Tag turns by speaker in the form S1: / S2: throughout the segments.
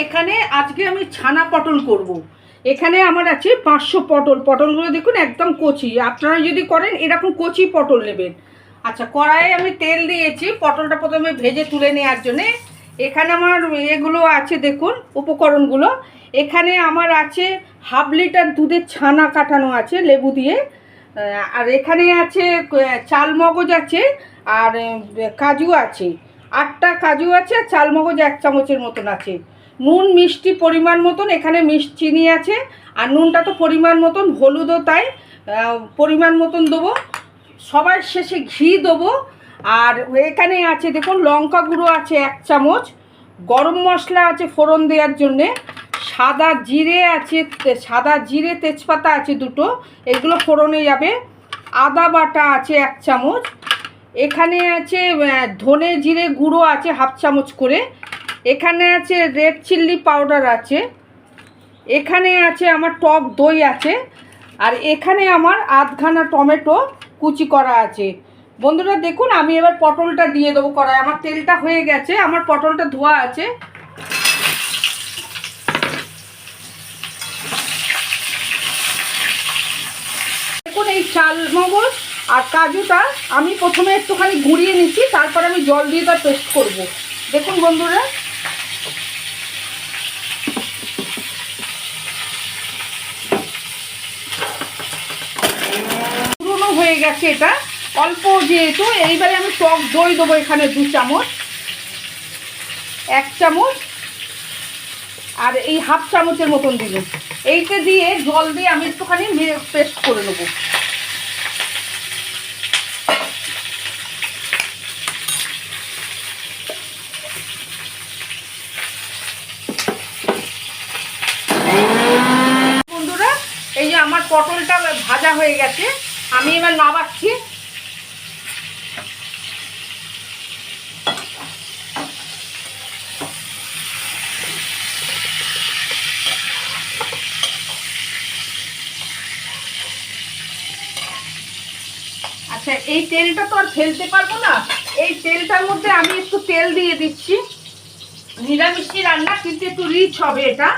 S1: এখানে আজকে আমি ছানা পটল করব। এখানে আমার আছে 500 পটল। পটলগুলো দেখুন একদম কচি। আপনারা যদি করেন এরকম কচি পটল নেবেন। আচ্ছা, কড়াইয়ে আমি তেল দিয়েছি পটলটা প্রথমে ভেজে তুলে নেওয়ার জন্যে। এখানে আমার এগুলো আছে দেখুন উপকরণগুলো। এখানে আমার আছে হাফ লিটার দুধের ছানা কাটানো আছে লেবু দিয়ে। আর এখানে আছে চাল মগজ আছে, আর কাজু আছে, 8টা কাজু আছে, আর চাল মগজ 1 চামচের মতন আছে। নুন মিষ্টি পরিমাণ মতন, এখানে চিনি আছে, আর নুনটা তো পরিমাণ মতন, হলুদও তাই পরিমাণ মতন দেবো। সবার শেষে ঘি দেবো। আর এখানে আছে দেখুন লঙ্কা গুঁড়ো আছে 1 চামচ, গরম মশলা আছে ফোড়ন দেওয়ার জন্যে, সাদা জিরে আছে, সাদা জিরে তেজপাতা আছে 2টো, এগুলো ফোড়নে যাবে। আদা বাটা আছে 1 চামচ। এখানে আছে ধনে জিরে গুঁড়ো আছে 1/2 চামচ করে। এখানে আছে রেড চিল্লি পাউডার আছে। এখানে আছে আমার টক দই আছে। আর এখানে আমার আধখানা টমেটো কুচি করা আছে। বন্ধুরা দেখুন, আমি এবার পটলটা দিয়ে দেবো কড়াই। আমার তেলটা হয়ে গেছে, আমার পটলটা ধোয়া আছে। দেখুন এই চাল মগজ আর কাজুটা আমি প্রথমে একটুখানি ঘুরিয়ে নিচ্ছি, তারপর আমি জল দিয়ে তার পেস্ট করব। দেখুন বন্ধুরা, পুরনো হয়ে গেছে এটা অল্প যেহেতু। এইবারে আমি টক দই দেবো এখানে 2 চামচ, 1 চামচ, আর এই 1/2 চামচের মতন দিল। এইটা দিয়ে জল দিয়ে আমি একটুখানি পেস্ট করে নেবো। বন্ধুরা এই যে আমার পটলটা ভাজা হয়ে গেছে, আমি এবার নামাচ্ছি। আচ্ছা, এই তেলটা তো আর ফেলতে পারবো না। এই তেলটার মধ্যে আমি একটু তেল দিয়ে দিচ্ছি। নিরামিষি রান্না কিন্তু একটু রিচ হবে এটা,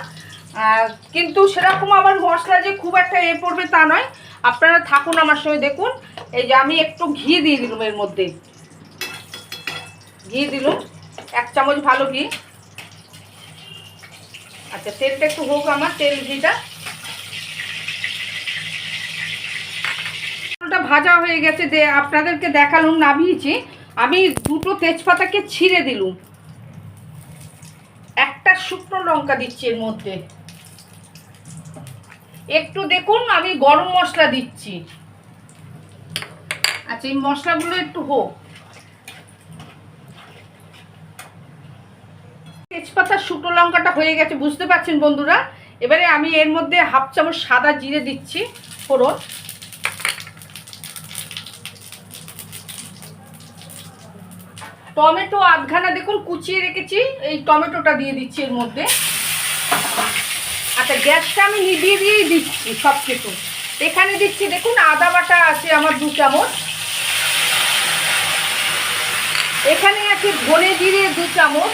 S1: কিন্তু সেরকম আবার মশলা যে খুব একটা পড়বে তা নয়। আপনারা থাকুন আমার সঙ্গে। দেখুন এই যে আমি একটু ঘি দিয়ে দিলাম এর মধ্যে। ঘি দিলাম 1 চামচ ভালো ঘি। আচ্ছা, তেলটা একটু হোক আমার, তেল ঘিটা। ভাজা হয়ে গেছে, আপনাদেরকে দেখালাম নামিয়েছি। আমি 2টো তেজপাতাকে ছিঁড়ে দিলুম, 1টা শুকনো লঙ্কা দিচ্ছি এর মধ্যে। একটু দেখুন আমি গরম মশলা দিচ্ছি। আচ্ছা, এই মশলাগুলো একটু হোক। তেজপাতা শুকনো লঙ্কাটা হয়ে গেছে, বুঝতে পারছেন বন্ধুরা। এবারে আমি এর মধ্যে 1/2 চামচ সাদা জিরে দিচ্ছি ফোড়ন। টমেটো আধখানা দেখুন কুচিয়ে রেখেছি, এই টমেটোটা দিয়ে দিচ্ছি এর মধ্যে। আচ্ছা, গ্যাসটা আমি নিভিয়ে দিয়েই দিচ্ছি সব কিছু। এখানে দিচ্ছি দেখুন আদা বাটা আছে আমার 2 চামচ। এখানে আছে ধনে জিরে 2 চামচ।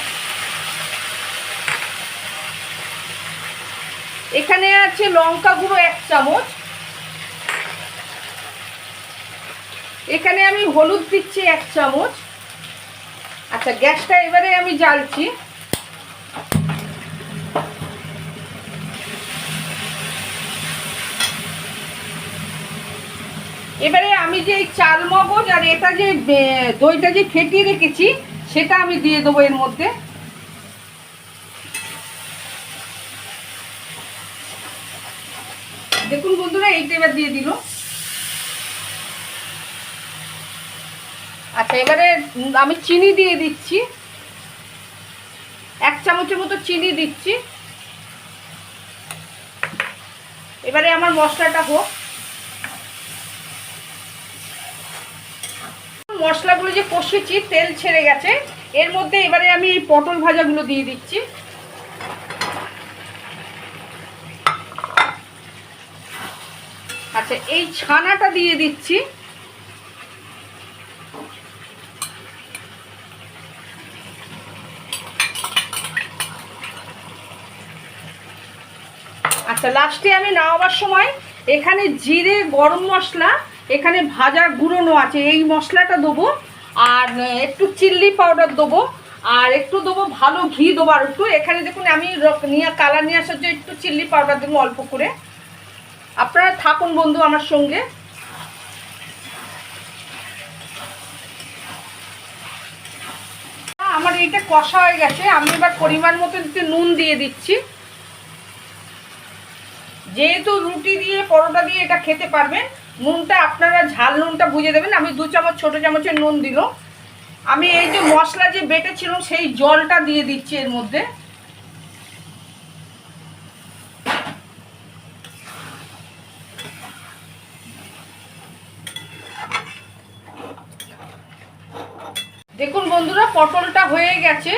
S1: এখানে আছে লঙ্কা গুঁড়ো 1 চামচ। এখানে আমি হলুদ দিচ্ছি 1 চামচ। আচ্ছা, গ্যাসটা এবারে আমি জ্বালছি। এবারে আমি যে এই চাল মগজ আর এটা যে দইটা যে ফেটিয়ে রেখেছি সেটা আমি দিয়ে দেবো এর মধ্যে। দেখুন বন্ধুরা, এইটা এবার দিয়ে দিল। আচ্ছা, এবারে আমি চিনি দিয়ে দিচ্ছি, 1 চামচের মতো চিনি দিচ্ছি। এবারে আমার মশলাটা হোক। মশলাগুলো যে কষেছি তেল ছেড়ে গেছে, এর মধ্যে এবারে আমি এই পটল ভাজাগুলো দিয়ে দিচ্ছি। আচ্ছা, এই ছানাটা দিয়ে দিচ্ছি। আচ্ছা, লাস্টে আমি নামাবার সময় এখানে জিরে, গরম মশলা, এখানে ভাজা গুঁড়োনো আছে, এই মশলাটা দেবো, আর একটু চিল্লি পাউডার দেবো, আর একটু দেবো ভালো ঘি দেবো, আর একটু এখানে দেখুন আমি কালার নিয়ে আসার জন্য একটু চিল্লি পাউডার দেবো অল্প করে। আপনারা থাকুন বন্ধু আমার সঙ্গে। আমার এইটা কষা হয়ে গেছে, আমি এবার পরিমাণ মতো একটু নুন দিয়ে দিচ্ছি। যেহেতু রুটি দিয়ে পরোটা দিয়ে এটা খেতে পারবেন, নুনটা আপনারা ঝাল নুনটা বুঝে দেবেন। আমি 2 চামচ ছোটো চামচের নুন দিল। আমি এই যে মশলা যে বেটেছিল সেই জলটা দিয়ে দিচ্ছি এর মধ্যে। দেখুন বন্ধুরা, পটলটা হয়ে গেছে।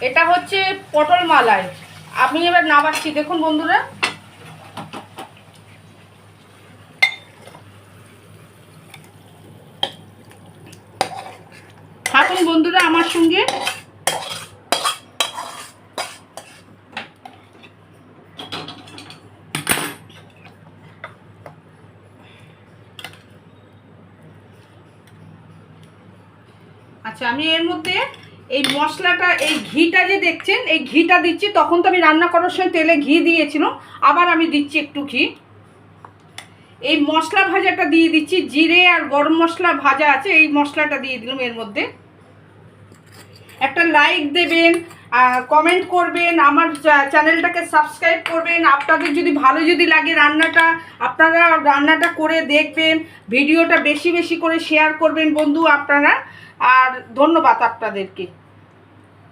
S1: এটা হচ্ছে পটল মালাই। আমি এবার নামাচ্ছি। দেখুন বন্ধুরা, থাকুন বন্ধুরা আমার সঙ্গে। আচ্ছা, আমি এর মধ্যে এই মশলাটা, এই ঘিটা যে দেখছেন, এই ঘিটা দিচ্ছি। তখন তো আমি রান্না করার সময় তেলে ঘি দিয়েছিলাম, আবার আমি দিচ্ছি একটু ঘি। এই মশলা ভাজাটা দিয়ে দিচ্ছি, জিরে আর গরম মশলা ভাজা আছে, এই মশলাটা দিয়ে দিলাম এর মধ্যে। একটা লাইক দেবেন, কমেন্ট করবেন, আমার চ্যানেলটাকে সাবস্ক্রাইব করবেন। আপনাদের যদি ভালো যদি লাগে রান্নাটা, আপনারা রান্নাটা করে দেখবেন, ভিডিওটা বেশি বেশি করে শেয়ার করবেন বন্ধু আপনারা। আর ধন্যবাদ আপনাদেরকে।